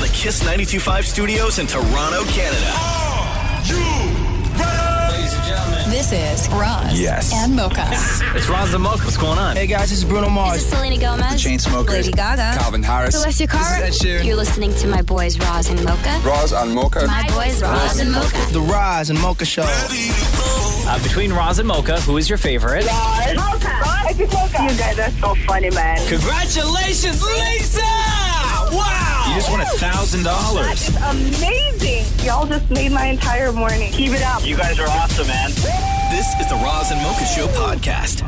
the Kiss 92.5 studios in Toronto, Canada. Are you ready? Ladies and gentlemen, this is Roz and Mocha. it's Roz Mocha. What's going on? Hey guys, this is Bruno Mars. This is Selena Gomez. The Chainsmokers. Lady Gaga. Calvin Harris. Celestia Cara. This is Ed Sheeran. You're listening to my boys Roz and Mocha. Roz and Mocha. My boys Roz and Mocha. The Roz and Mocha Show. Between Roz and Mocha, who is your favorite? Mocha. You guys are so funny, man. Congratulations, Lisa! Wow! You just won $1,000. That is amazing. Y'all just made my entire morning. Keep it up. You guys are awesome, man. This is the Roz and Mocha Show podcast.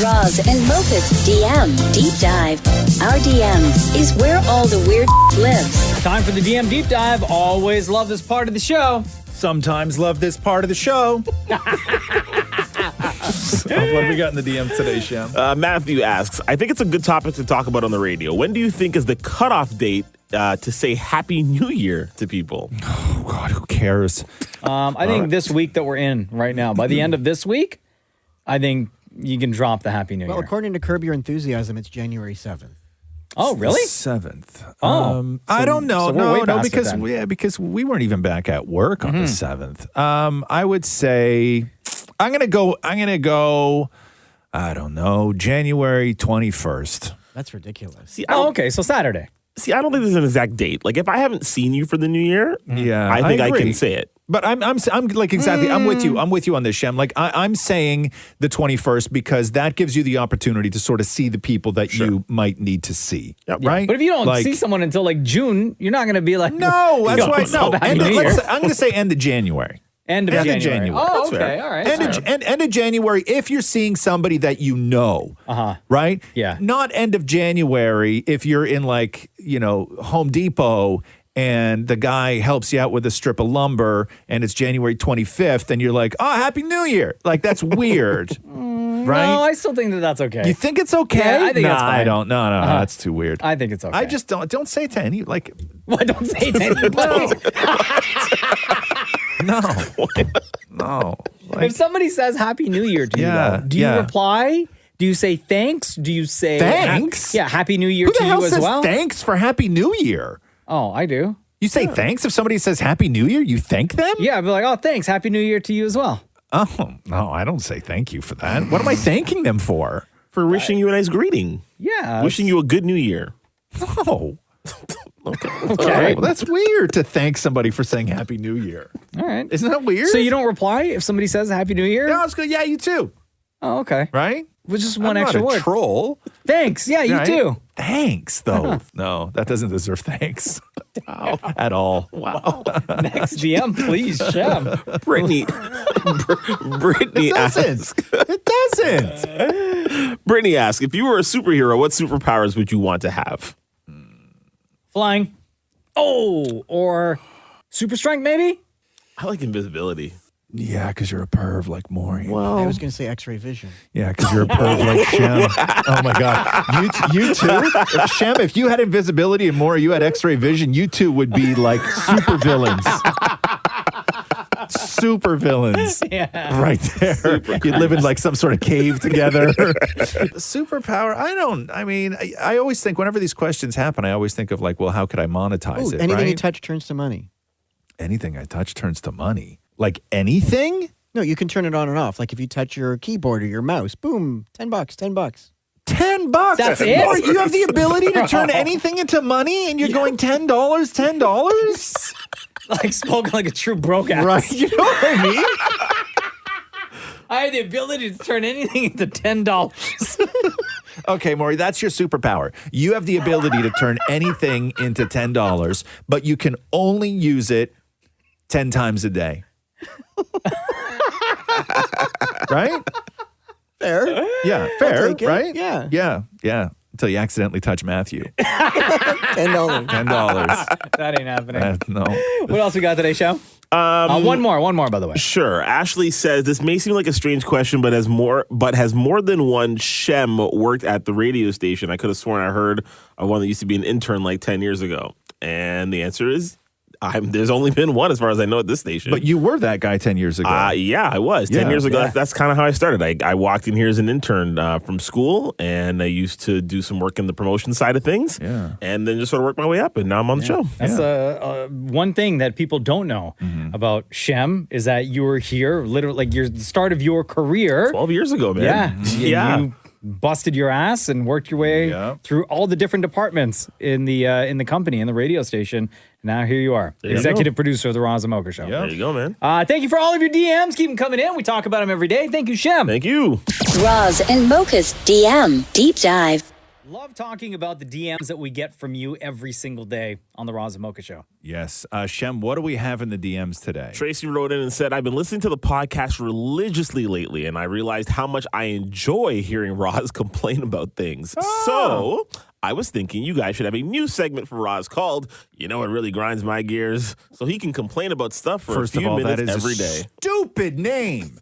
Roz and Mocha's DM Deep Dive. Our DMs is where all the weird lives. Time for the DM Deep Dive. Always love this part of the show. Sometimes love this part of the show. What have we got in the DM today, Shem? Matthew asks, I think it's a good topic to talk about on the radio. When do you think is the cutoff date to say Happy New Year to people? Oh, God, who cares? I think this week that we're in right now, by the end of this week, I think you can drop the Happy New Year. Well, according to Curb Your Enthusiasm, it's January 7th. Oh, really? 7th. I don't know. so we're way past it because then. because we weren't even back at work on the 7th. I would say I'm gonna go. I don't know. January 21st. That's ridiculous. See, okay, so Saturday. See, I don't think there's an exact date. Like, if I haven't seen you for the new year, Yeah, I think I agree. can say it. But I'm like exactly. I'm with you. I'm with you on this, Shem. Like I'm saying the 21st because that gives you the opportunity to sort of see the people that you might need to see. Yep. Right. But if you don't Like- see someone until like June, you're not going to be like, No, that's why. No, Happy New Year. I'm going to say end of January. End of January. Oh, That's okay. fair. All right. End of January, if you're seeing somebody that you know, right? Yeah. Not end of January if you're in like, Home Depot and the guy helps you out with a strip of lumber and it's January 25th and you're like, oh, Happy New Year. Like, that's weird. Right? No, I still think that that's okay. You think it's okay? Yeah, I think that's fine. I don't. No, that's too weird. I think it's okay. I just don't say it to any, like. What? Don't say it to anybody. No. If somebody says Happy New Year to you, though, do you reply? Do you say thanks? Do you say thanks? Happy New Year Who the to hell you as says well? thanks for Happy New Year? Oh, I do. You say thanks if somebody says Happy New Year? You thank them? Yeah, I'd be like, oh, thanks. Happy New Year to you as well. Oh, no, I don't say thank you for that. What am I thanking them for? For wishing you a nice greeting. Yeah. Wishing you a good New Year. No. Okay. Well, that's weird to thank somebody for saying Happy New Year. All right. Isn't that weird? So you don't reply if somebody says Happy New Year? No, it's good. Yeah, you too. Oh, okay. Right? With just one I'm extra not a word. troll. Thanks. Yeah, you Right? too. Thanks, though. No, that doesn't deserve thanks. At all. Wow. Next DM, please, Shem. Brittany It asks. doesn't. It doesn't. Brittany asks, if you were a superhero, what superpowers would you want to have? Flying. Oh, or super strength, maybe? I like invisibility. Yeah, because you're a perv like Maury. I was going to say X-ray vision. Yeah, because you're a perv like Shem. Oh my God. You too? Shem, if you had invisibility and Maury, you had X-ray vision, you two would be like super villains. Super villains. Yeah. Right there. You'd live in like some sort of cave together. Superpower, I always think whenever these questions happen, I always think of like, well, how could I monetize it, anything right? you touch turns to money. Anything I touch turns to money. Like anything? No, you can turn it on and off. Like if you touch your keyboard or your mouse, boom, $10, $10. $10. That's it? Or you have the ability to turn anything into money and you're going $10, $10? Like spoken like a true broke ass. Right. You know what I mean? I have the ability to turn anything into $10. Okay, Maury, that's your superpower. You have the ability to turn anything into $10, but you can only use it 10 times a day. Right? Fair. Yeah, fair, take it. right? Yeah. Yeah. Until you accidentally touch Matthew. $10. $10. That ain't happening. No. What else we got today, Show? One more, by the way. Sure. Ashley says, this may seem like a strange question, but has more than one Shem worked at the radio station? I could have sworn I heard of one that used to be an intern like 10 years ago. And the answer is There's only been one as far as I know at this station. But you were that guy 10 years ago. Yeah, I was. 10 years ago, that's kind of how I started. I walked in here as an intern from school, and I used to do some work in the promotion side of things, and then just sort of work my way up, and now I'm on the show. That's one thing that people don't know about Shem is that you were here literally like the start of your career. 12 years ago, man. Yeah. You busted your ass and worked your way through all the different departments in the company, in the radio station. Now here you are, executive producer of the Roz Mocha Show. There you go, man. Thank you for all of your DMs. Keep them coming in. We talk about them every day. Thank you, Shem. Thank you. Roz and Mocha's DM Deep Dive. Love talking about the DMs that we get from you every single day on the Roz Mocha Show. Yes. Shem, what do we have in the DMs today? Tracy wrote in and said, I've been listening to the podcast religiously lately, and I realized how much I enjoy hearing Roz complain about things. So I was thinking you guys should have a new segment for Roz called, You Know What Really Grinds My Gears, so he can complain about stuff for First a few of all, minutes that is every a day. Stupid name.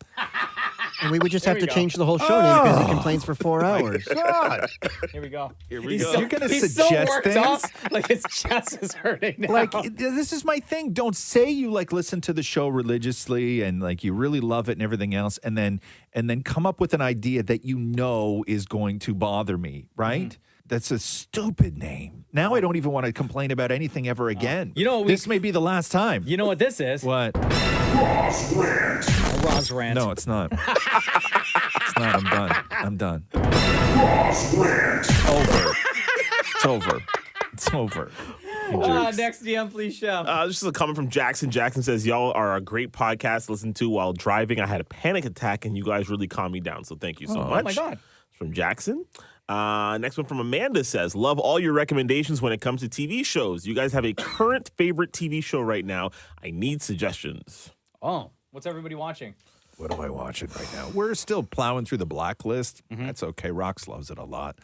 And we would just have to change the whole show name because he complains for 4 hours. God. Here we go. Here we go. You're going to He's suggest so worked things? up, like his chest is hurting now. Like, this is my thing. Don't say you like listen to the show religiously and like you really love it and everything else, and then come up with an idea that you know is going to bother me, right? That's a stupid name. Now I don't even want to complain about anything ever again. You know, this may be the last time. You know what this is? What? Roz Rant. A Roz rant. No, it's not. It's not. I'm done. I'm done. Roz Rant. Over. It's over. It's over. Next DM, please, Shem. This is a comment from Jackson. Jackson says, y'all are a great podcast to listen to while driving. I had a panic attack, and you guys really calmed me down, so thank you so much. Oh, my God. It's from Jackson. Next one from Amanda says, love all your recommendations when it comes to TV shows. You guys have a current favorite TV show right now. I need suggestions. Oh, what's everybody watching? What am I watching right now? We're still plowing through the Blacklist. That's okay. Rox loves it a lot.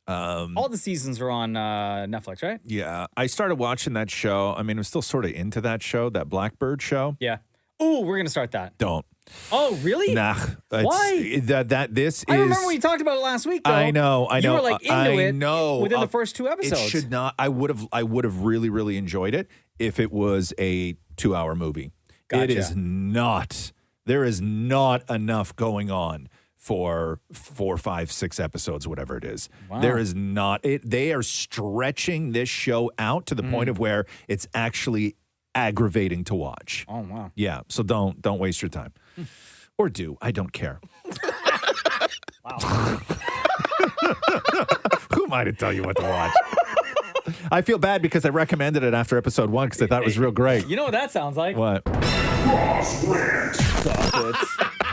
All the seasons are on Netflix, right? Yeah. I started watching that show. I mean, I'm still sort of into that show, that Blackbird show. Yeah. Ooh, we're going to start that. Don't. Oh, really? Nah. Why? I remember we talked about it last week, though. I know. You were like into it know. within the first 2 episodes. It should not. I would have really, really enjoyed it if it was a 2-hour movie. Gotcha. It is not. There is not enough going on for 4, 5, 6 episodes, whatever it is. Wow. There is not. They are stretching this show out to the point of where it's actually aggravating to watch. Oh, wow. Yeah, so don't waste your time. Or do. I don't care. Wow. Who am I to tell you what to watch? I feel bad because I recommended it after episode 1 because I thought it was real great. You know what that sounds like? What? Roz Rant.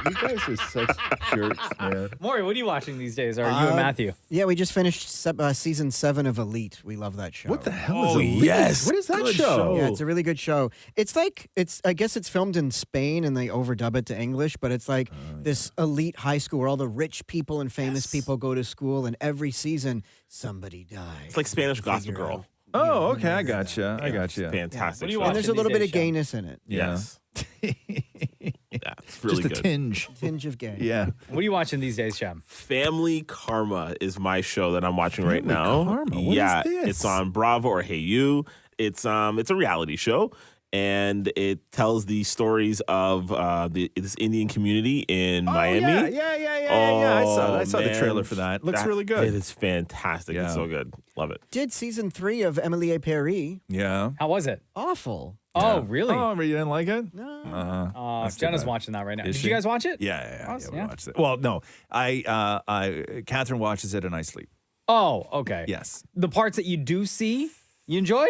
You guys are such jerks, man. Maury, what are you watching these days? Or you and Matthew? Yeah, we just finished season 7 of Elite. We love that show. What the hell is Elite? yes. What is that Good show? Yeah, it's a really good show. It's like I guess it's filmed in Spain and they overdub it to English, but it's like this elite high school where all the rich people and famous people go to school, and every season somebody dies. It's like Spanish Gossip Girl. Oh, okay. I gotcha. I gotcha. Fantastic. What do you show. watch? And there's a these little bit days, of Shem? gayness in it. Yes. Yeah, it's really Just a good. tinge. Tinge of gay. Yeah. What are you watching these days, Shem? Family Karma is my show that I'm watching right now. Karma? What is yeah, this? it's on Bravo or Hey You. It's a reality show, and it tells the stories of this Indian community in Miami. Yeah. I saw the man. trailer for that. Looks really good. It is fantastic. Yeah. It's so good. Love it. Did season 3 of Emily Paris. Yeah. How was it? Awful. Oh, really? Oh, you didn't like it? No. That's too Jenna's bad. watching that right now. Is Did she? you guys watch it? Yeah, we Yeah. watched it. Well, no. Catherine watches it and I sleep. Oh, okay. Yes. The parts that you do see, you enjoy?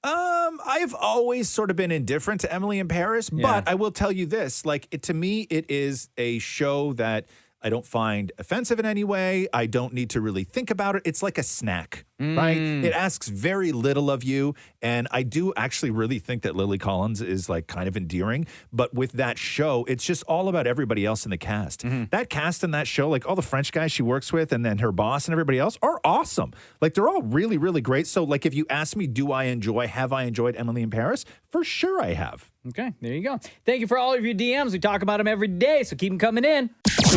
I've always sort of been indifferent to Emily in Paris, Yeah. but I will tell you this, to me, it is a show that I don't find offensive in any way. I don't need to really think about it. It's like a snack, right? It asks very little of you. And I do actually really think that Lily Collins is like kind of endearing. But with that show, it's just all about everybody else in the cast. That cast in that show, like all the French guys she works with and then her boss and everybody else are awesome. Like they're all really, really great. So like if you ask me, have I enjoyed Emily in Paris? For sure I have. Okay, there you go. Thank you for all of your DMs. We talk about them every day, so keep them coming in.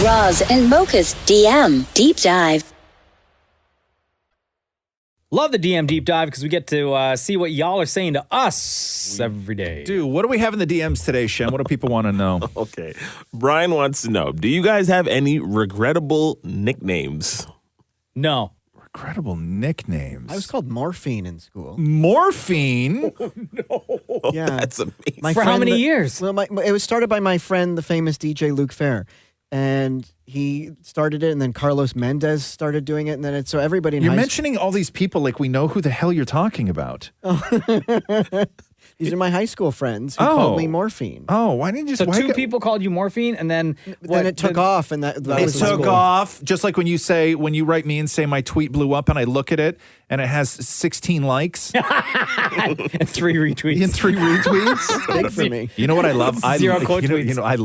Roz and Mocha's DM Deep Dive. Love the DM deep dive because we get to see what y'all are saying to us every day. Dude, what do we have in the DMs today, Shem? What do people want to know? Okay. Brian wants to know, do you guys have any regrettable nicknames? No. Regrettable nicknames. I was called Morphine in school. Morphine? Yeah. That's amazing. For how many years? Well, it was started by my friend, the famous DJ Luke Fair. And he started it, and then Carlos Mendez started doing it, and then so everybody in You're high mentioning all these people like we know who the hell you're talking about. These are my high school friends who called me Morphine. Oh, why didn't you just... So two people called you Morphine, and then... Then it took off, and that It was took cool. off, just like when you write me and say my tweet blew up, and I look at it, and it has 16 likes. and 3 retweets. And 3 retweets. Big for me. You know what I love? Zero quote tweets. I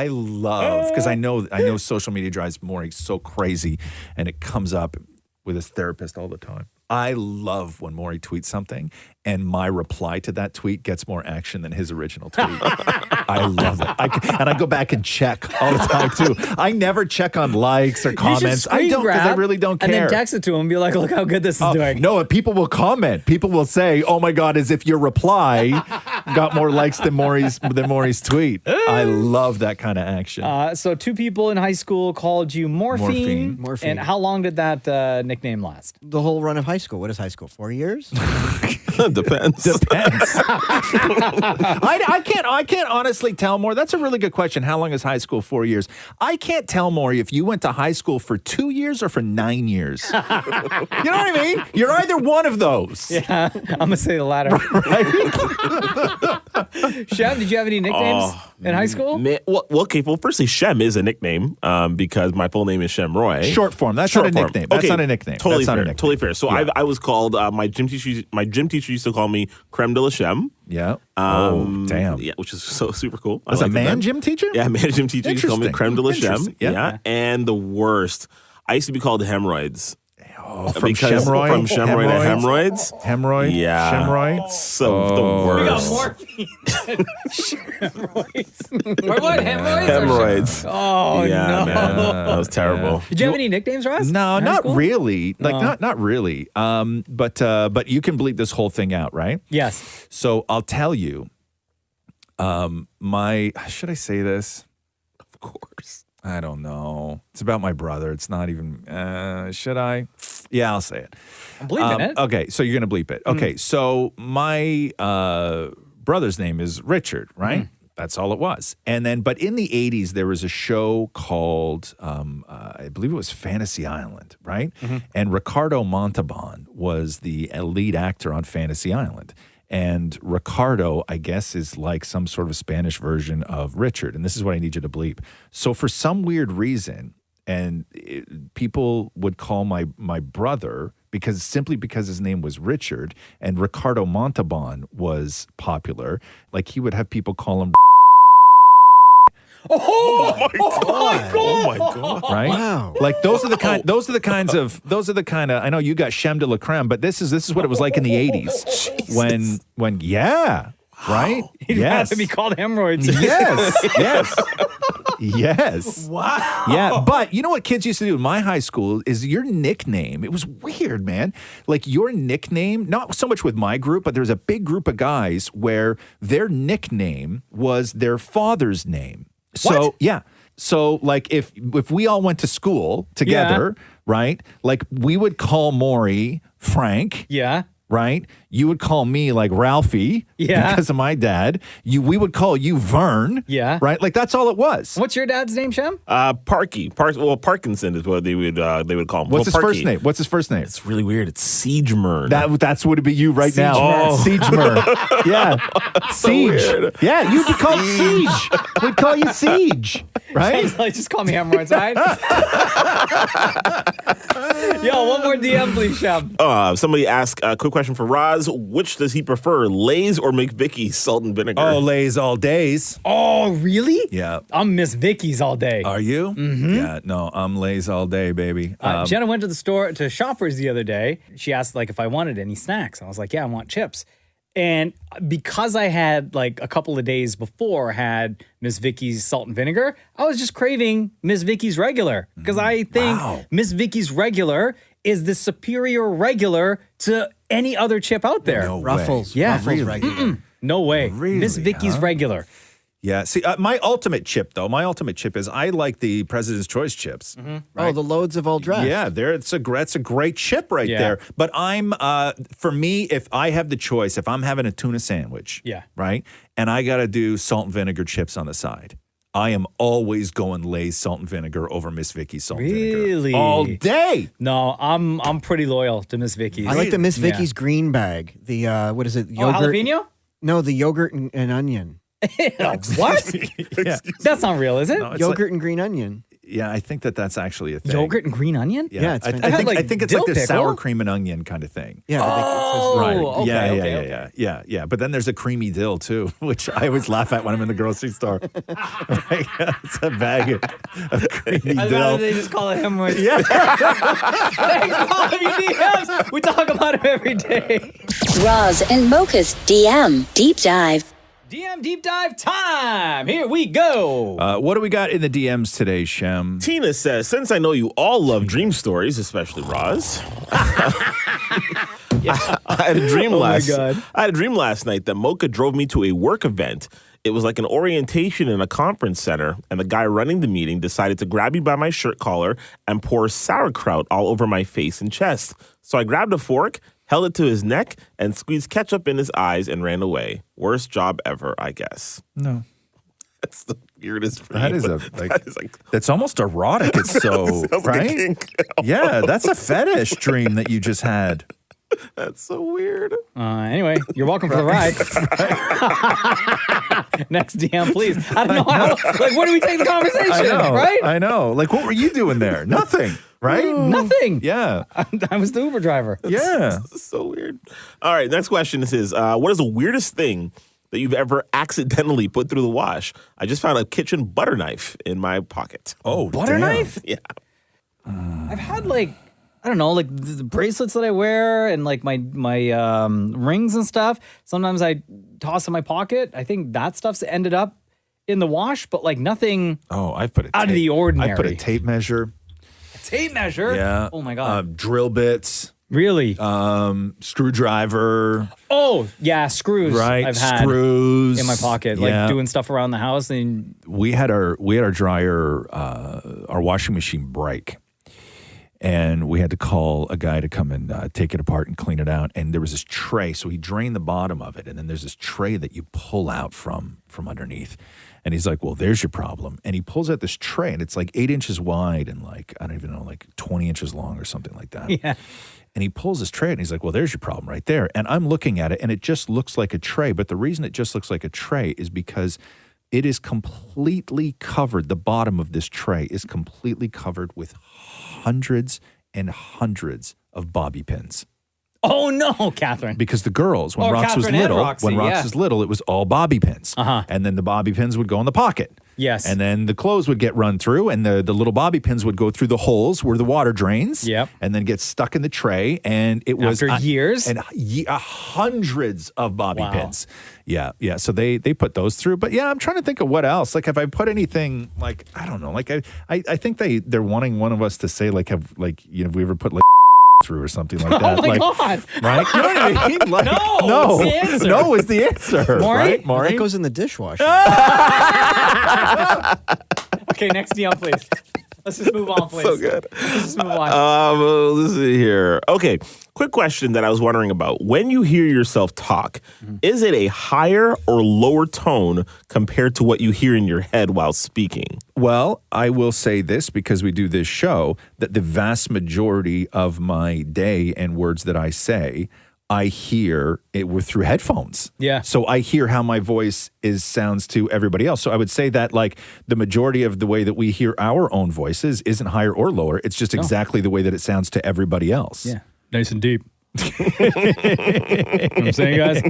love, because I know social media drives Maury so crazy, and it comes up with his therapist all the time. I love when Maury tweets something and my reply to that tweet gets more action than his original tweet. I love it. And I go back and check all the time too. I never check on likes or comments. I don't, because I really don't care. And then text it to him and be like, look how good this is doing. No, people will comment. People will say, oh my God, as if your reply got more likes than Maury's tweet. I love that kind of action. So 2 people in high school called you Morphine. And how long did that nickname last? The whole run of high school. What is high school? 4 years? Depends. I can't honestly tell more. That's a really good question. How long is high school? 4 years. I can't tell more if you went to high school for 2 years or for 9 years. You know what I mean? You're either one of those. Yeah, I'm gonna say the latter. Shem, did you have any nicknames in high school? Well, firstly, Shem is a nickname because my full name is Shem Roy. Short form. That's not a nickname. That's not a nickname. Totally That's not fair. a nickname. Totally fair. So Yeah. I was called my gym teacher used to call me Creme de la Shem. Yeah. Damn. Yeah, which is so super cool. Was a man gym teacher? Yeah, man gym teacher used to call me Interesting. Creme de la Shem. Interesting. Yeah. And the worst, I used to be called hemorrhoids. From Shemroy? From Shemroy to hemorrhoids. Hemorrhoid? Yeah. Shemroid? So the worst. Morphine. Hemorrhoids. Or what? Hemorrhoids? Hemorrhoids. Oh, Yeah, no. man. That was terrible. Did you have any nicknames, Roz? No, in high not school? really. Like No. not really. But you can bleep this whole thing out, right? Yes. So I'll tell you. Should I say this? Of course. I don't know. It's about my brother. It's not even. Should I? Yeah, I'll say it. I'm bleeping it. Okay, so you're gonna bleep it. Okay, so my brother's name is Richard, right? That's all it was. And then, but in the 80s, there was a show called, I believe it was Fantasy Island, right? And Ricardo Montalban was the lead actor on Fantasy Island. And Ricardo, I guess, is like some sort of Spanish version of Richard. And this is what I need you to bleep. So for some weird reason, people would call my brother simply because his name was Richard and Ricardo Montalban was popular. Like he would have people call him. Oh my God. Oh my God. Right? Wow. Like those are the kind of I know you got Shem de la Creme, but this is what it was like in the 80s when right? He'd Yes. rather be called hemorrhoids. Yes. Wow. Yeah, but you know what kids used to do in my high school is your nickname. It was weird, man. Like your nickname, not so much with my group, but there was a big group of guys where their nickname was their father's name. So, What? yeah. So like if we all went to school together, right? Like we would call Maury Frank. Yeah. Right? You would call me like Ralphie because of my dad. We would call you Vern. Yeah. Right? Like that's all it was. What's your dad's name, Shem? Parkinson is what they would call him. What's his Parky. first name? What's his first name? It's really weird. It's Siegemern. That's what it'd be you right now. Oh. Siegemer. Yeah. Siege. weird. Yeah, you'd be called Siege. We'd call you Siege. Right? Like, just call me hemorrhoids, all right? Yo, one more DM, please, Shem. Somebody asked a quick question for Roz. Which does he prefer, Lay's or McVitie's salt and vinegar? Oh, Lay's all days. Oh, really? Yeah. I'm Miss Vicky's all day. Are you? Mm-hmm. Yeah, no, I'm Lay's all day, baby. Jenna went to the store to Shoppers the other day. She asked like if I wanted any snacks. I was like, yeah, I want chips. And because I had like a couple of days before had Miss Vicky's salt and vinegar, I was just craving Miss Vicky's regular because I think Miss Vicky's regular is the superior regular to any other chip out there. No way. Ruffles. Yeah. Ruffles Really? regular. No way. Really, Miss Vicky's huh? regular. Yeah. See, my ultimate chip is I like the President's Choice chips. Mm-hmm. Oh, the loads of old dress. Yeah, it's a great chip right there. But for me, if I have the choice, if I'm having a tuna sandwich, right, and I got to do salt and vinegar chips on the side, I am always going Lay's salt and vinegar over Miss Vicky's salt and vinegar. Really? All day. No, I'm pretty loyal to Miss Vicky's. I like the Miss Vicky's green bag. The what is it? Yogurt. Jalapeno? No, the yogurt and onion. What? Yeah. That's not real, is it? No, it's Yogurt and green onion. Yeah, I think that's actually a thing. Yogurt and green onion? Yeah, it's I fantastic. think it's dill like the sour pickle? cream and onion kind of thing. Yeah. Right. okay. Yeah. But then there's a creamy dill too, which I always laugh at when I'm in the grocery store. It's a bag of creamy I'd dill. rather they just call it hemorrhoids. Yeah. Thanks for all of your DMs. We talk about him every day. Roz and Mocha's DM Deep Dive. DM Deep Dive time. Here we go. What do we got in the DMs today, Shem? Tina says, since I know you all love dream stories, especially Roz, I had a dream I had a dream last night that Mocha drove me to a work event. It was like an orientation in a conference center, and the guy running the meeting decided to grab me by my shirt collar and pour sauerkraut all over my face and chest. So I grabbed a fork, held it to his neck, and squeezed ketchup in his eyes and ran away. Worst job ever, I guess. No. That's the weirdest dream. That is that's almost erotic. It's so, right? Yeah, that's a fetish dream that you just had. That's so weird. Anyway, you're welcome for the ride. Next DM, please. I don't know how. Like, where do we take the conversation? Right? I know. Like, what were you doing there? Nothing. Right? Nothing. Yeah. I was the Uber driver. Yeah. So weird. All right, next question is, what is the weirdest thing that you've ever accidentally put through the wash? I just found a kitchen butter knife in my pocket. Oh, butter knife? Yeah. I've had I don't know, like the bracelets that I wear and like my rings and stuff. Sometimes I toss in my pocket. I think that stuff's ended up in the wash, but like nothing. Oh, I've put out of the ordinary. I put a tape measure. Tape measure? Yeah. Oh my God. Drill bits. Really? Screwdriver. Oh, yeah, screws. Right. I've had Screws in my pocket, like doing stuff around the house. And we had our dryer, our washing machine break. And we had to call a guy to come and take it apart and clean it out. And there was this tray, so he drained the bottom of it. And then there's this tray that you pull out from underneath. And he's like, well, there's your problem. And he pulls out this tray, and it's like 8 inches wide and like, I don't even know, like 20 inches long or something like that. Yeah. And he pulls this tray, and he's like, well, there's your problem right there. And I'm looking at it, and it just looks like a tray. But the reason it just looks like a tray is because it is completely covered. The bottom of this tray is completely covered with hundreds and hundreds of bobby pins. oh no, Catherine. Because the girls, when Or Rox was Catherine and little, Roxy, yeah. was little, it was all bobby pins. Uh-huh. And then the bobby pins would go in the pocket. Yes. And then the clothes would get run through, and the little bobby pins would go through the holes where the water drains. Yep. And then get stuck in the tray. And it was After years? and hundreds of bobby Wow. pins. Yeah. So they put those through. But yeah, I'm trying to think of what else. Like, have I put anything, like, I don't know. Like, I think they're wanting one of us to say, like, have we ever put like through or something like that. Oh my like, God. Right? You know what I mean? Like, No, it's the answer. No is the answer. Maury? Right, Maury? That goes in the dishwasher. Okay, next DM, please. Let's just move on, please. So good. Let's just move on. Let's see here. Okay, quick question that I was wondering about. When you hear yourself talk, is it a higher or lower tone compared to what you hear in your head while speaking? Well, I will say this because we do this show, that the vast majority of my day and words that I say, I hear it through headphones. Yeah. So I hear how my voice sounds to everybody else. So I would say that like the majority of the way that we hear our own voices isn't higher or lower. It's just exactly the way that it sounds to everybody else. Yeah. Nice and deep. You know what I'm saying, guys?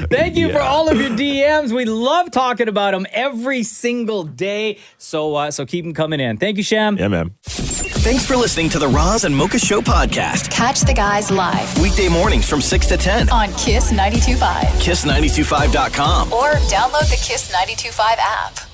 Thank you for all of your DMs. We love talking about them every single day. So keep them coming in. Thank you, Shem. Yeah, man. Thanks for listening to the Roz and Mocha Show podcast. Catch the guys live Weekday mornings from 6 to 10. on Kiss 92.5 Kiss925.com. or download the Kiss 92.5 app.